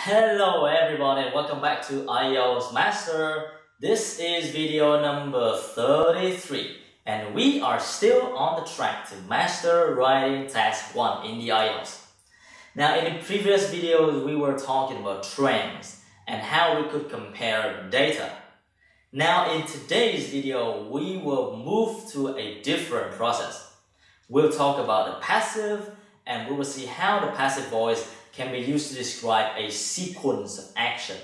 Hello everyone and welcome back to IELTS Master. This is video number 33 and we are still on the track to master writing task 1 in the IELTS. Now in the previous videos we were talking about trends and how we could compare data. Now in today's video we will move to a different process. We'll talk about the passive and we will see how the passive voice can be used to describe a sequence of action.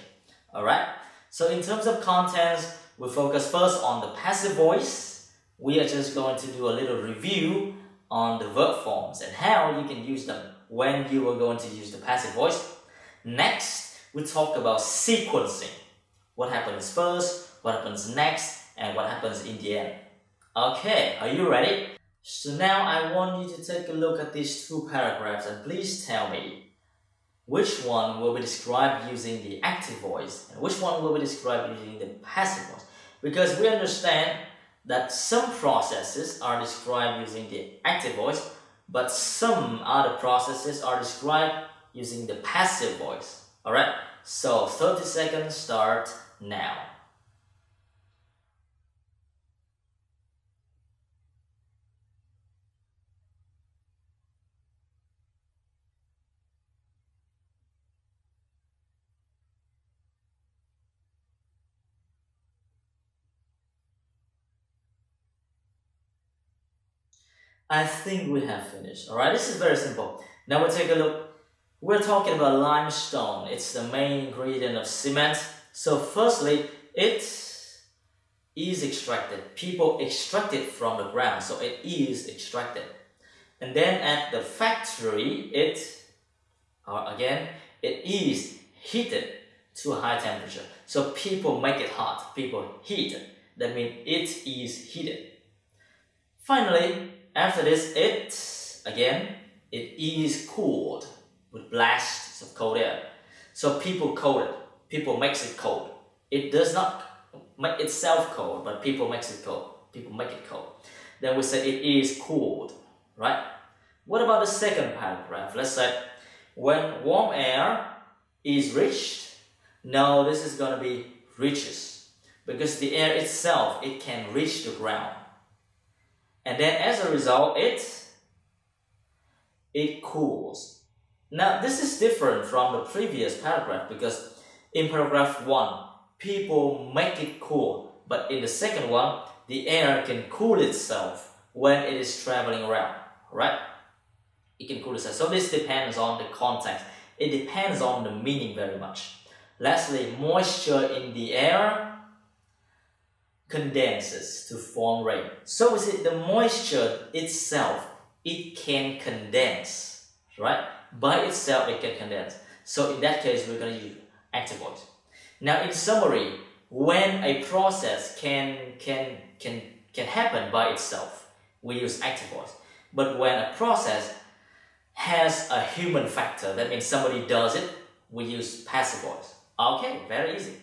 Alright? So in terms of contents, we'll focus first on the passive voice. We are just going to do a little review on the verb forms and how you can use them when you are going to use the passive voice. Next, we talk about sequencing. What happens first, what happens next, and what happens in the end. Okay, are you ready? So now I want you to take a look at these two paragraphs and please tell me which one will be described using the active voice and which one will be described using the passive voice. Because we understand that some processes are described using the active voice, but some other processes are described using the passive voice. Alright, so 30 seconds start now. I think we have finished. Alright, this is very simple. Now we'll take a look. We're talking about limestone. It's the main ingredient of cement. So firstly, it is extracted. People extract it from the ground, so it is extracted. And then at the factory, it is heated to a high temperature. So people make it hot. People heat it. That means it is heated. Finally, after this, it is cooled with blasts of cold air. So people cold it. People makes it cold. It does not make itself cold, but people makes it cold. People make it cold. Then we say it is cooled, right? What about the second paragraph? Let's say when warm air is reached. No, this is going to be reaches because the air itself, it can reach the ground. And then as a result, it cools. Now this is different from the previous paragraph because in paragraph 1, people make it cool. But in the second one, the air can cool itself when it is traveling around, right? It can cool itself. So this depends on the context. It depends on the meaning very much. Lastly, moisture in the air condenses to form rain. So is it the moisture itself, it can condense, right? By itself it can condense. So in that case we're going to use active voice. Now in summary, when a process can happen by itself, we use active voice. But when a process has a human factor, that means somebody does it, we use passive voice. Okay, very easy.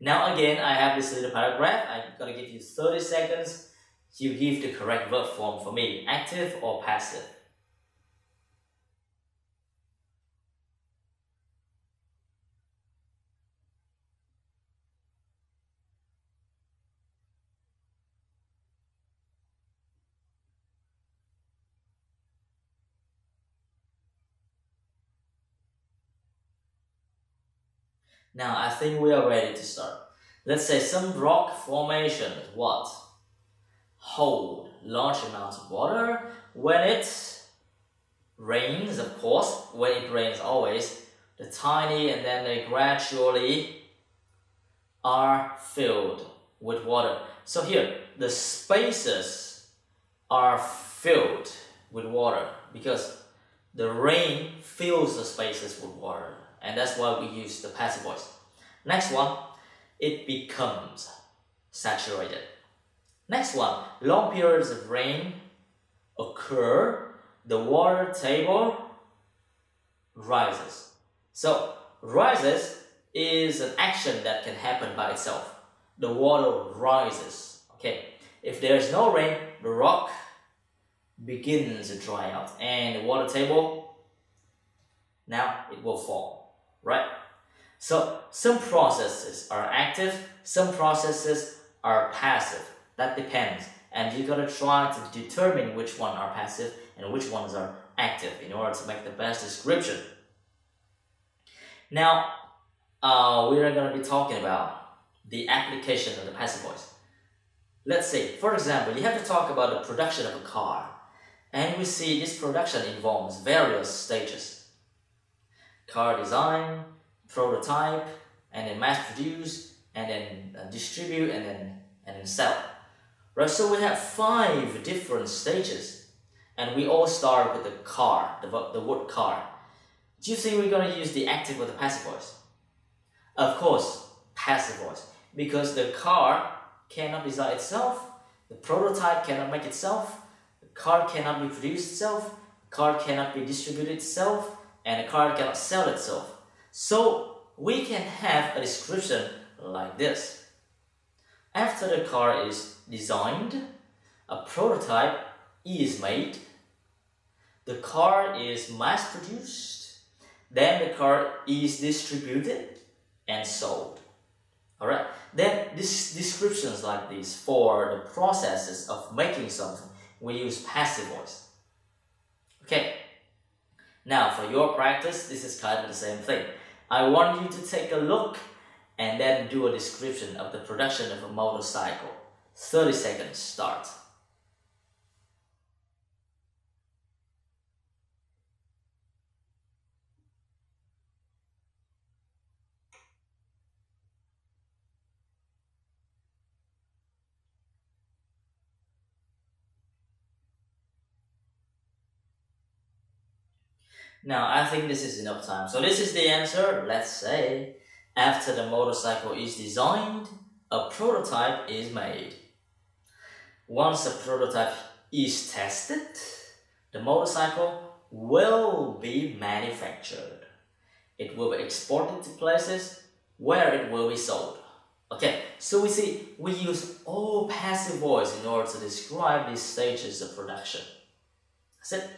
Now again, I have this little paragraph. I'm going to give you 30 seconds to give the correct verb form for me, active or passive. Now I think we are ready to start. Let's say some rock formation, what? Hold large amounts of water. When it rains, of course, when it rains always, the tiny and then they gradually are filled with water. So here, the spaces are filled with water because the rain fills the spaces with water. And that's why we use the passive voice. Next one, it becomes saturated. Next one, long periods of rain occur, the water table rises. So, rises is an action that can happen by itself. The water rises. Okay, if there is no rain, the rock begins to dry out and the water table now it will fall, right? So some processes are active, some processes are passive. That depends. And you gotta try to determine which one are passive and which ones are active in order to make the best description. Now, we are gonna be talking about the application of the passive voice. Let's say, for example, you have to talk about the production of a car. And we see this production involves various stages. Car design, prototype, and then mass produce, and then distribute, and then sell. Right, so we have 5 different stages, and we all start with the car, the word car. Do you think we're going to use the active or the passive voice? Of course, passive voice, because the car cannot design itself, the prototype cannot make itself, the car cannot be produced itself, the car cannot be distributed itself, and the car cannot sell itself. So we can have a description like this. After the car is designed, a prototype is made, the car is mass produced, then the car is distributed and sold. Alright, then these descriptions like this for the processes of making something, we use passive voice. Okay, now for your practice, this is kind of the same thing. I want you to take a look and then do a description of the production of a motorcycle. 30 seconds, start. Now, I think this is enough time. So this is the answer. Let's say, after the motorcycle is designed, a prototype is made. Once a prototype is tested, the motorcycle will be manufactured. It will be exported to places where it will be sold. Okay, so we see we use all passive voice in order to describe these stages of production. That's it.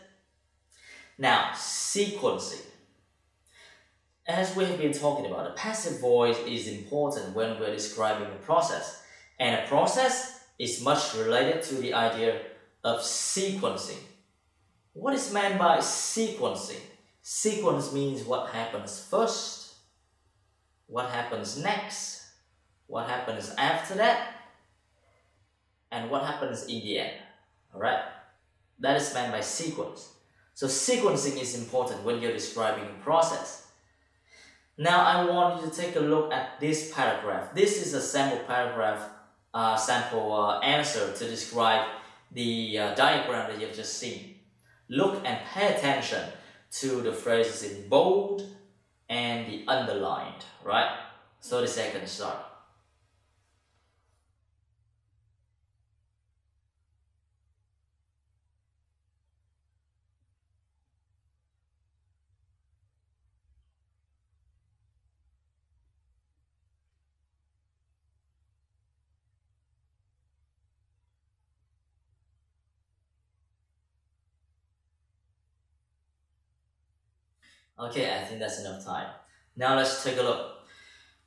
Now, sequencing. As we have been talking about, the passive voice is important when we're describing a process. And a process is much related to the idea of sequencing. What is meant by sequencing? Sequence means what happens first, what happens next, what happens after that, and what happens in the end. Alright? That is meant by sequence. So sequencing is important when you're describing a process. Now I want you to take a look at this paragraph. This is a sample paragraph, sample answer to describe the diagram that you've just seen. Look and pay attention to the phrases in bold and the underlined, right? 30 seconds, start. Okay, I think that's enough time. Now let's take a look.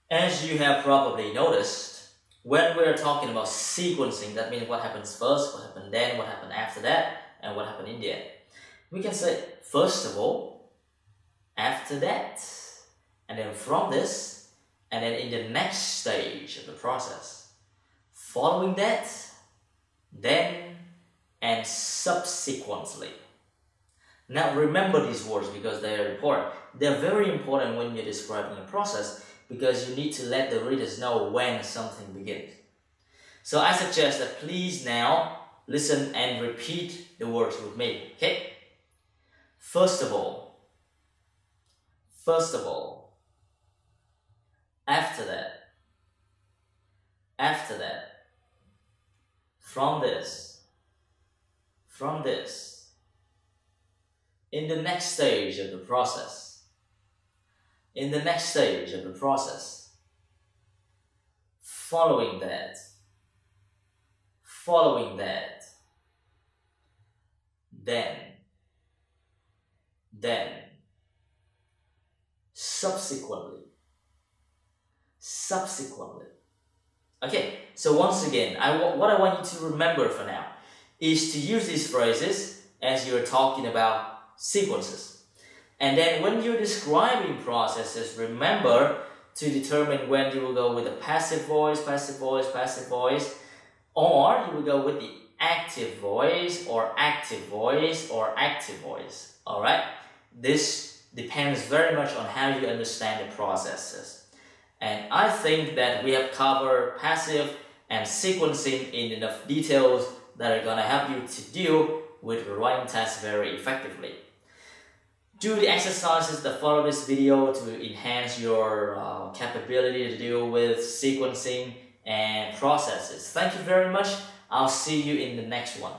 As you have probably noticed, when we're talking about sequencing, that means what happens first, what happened then, what happened after that, and what happened in the end. We can say, first of all, after that, and then from this, and then in the next stage of the process. Following that, then, and subsequently. Now remember these words because they are important. They're very important when you're describing a process because you need to let the readers know when something begins. So I suggest that please now listen and repeat the words with me, okay? First of all, after that, from this, in the next stage of the process, following that, then, subsequently. Subsequently. Okay, so once again, what I want you to remember for now is to use these phrases as you're talking about sequences. And then when you're describing processes, remember to determine when you will go with the passive voice, or you will go with the active voice, or active voice, or active voice. Alright? This depends very much on how you understand the processes. And I think that we have covered passive and sequencing in enough details that are going to help you to deal with the writing test very effectively. Do the exercises that follow this video to enhance your capability to deal with sequencing and processes. Thank you very much. I'll see you in the next one.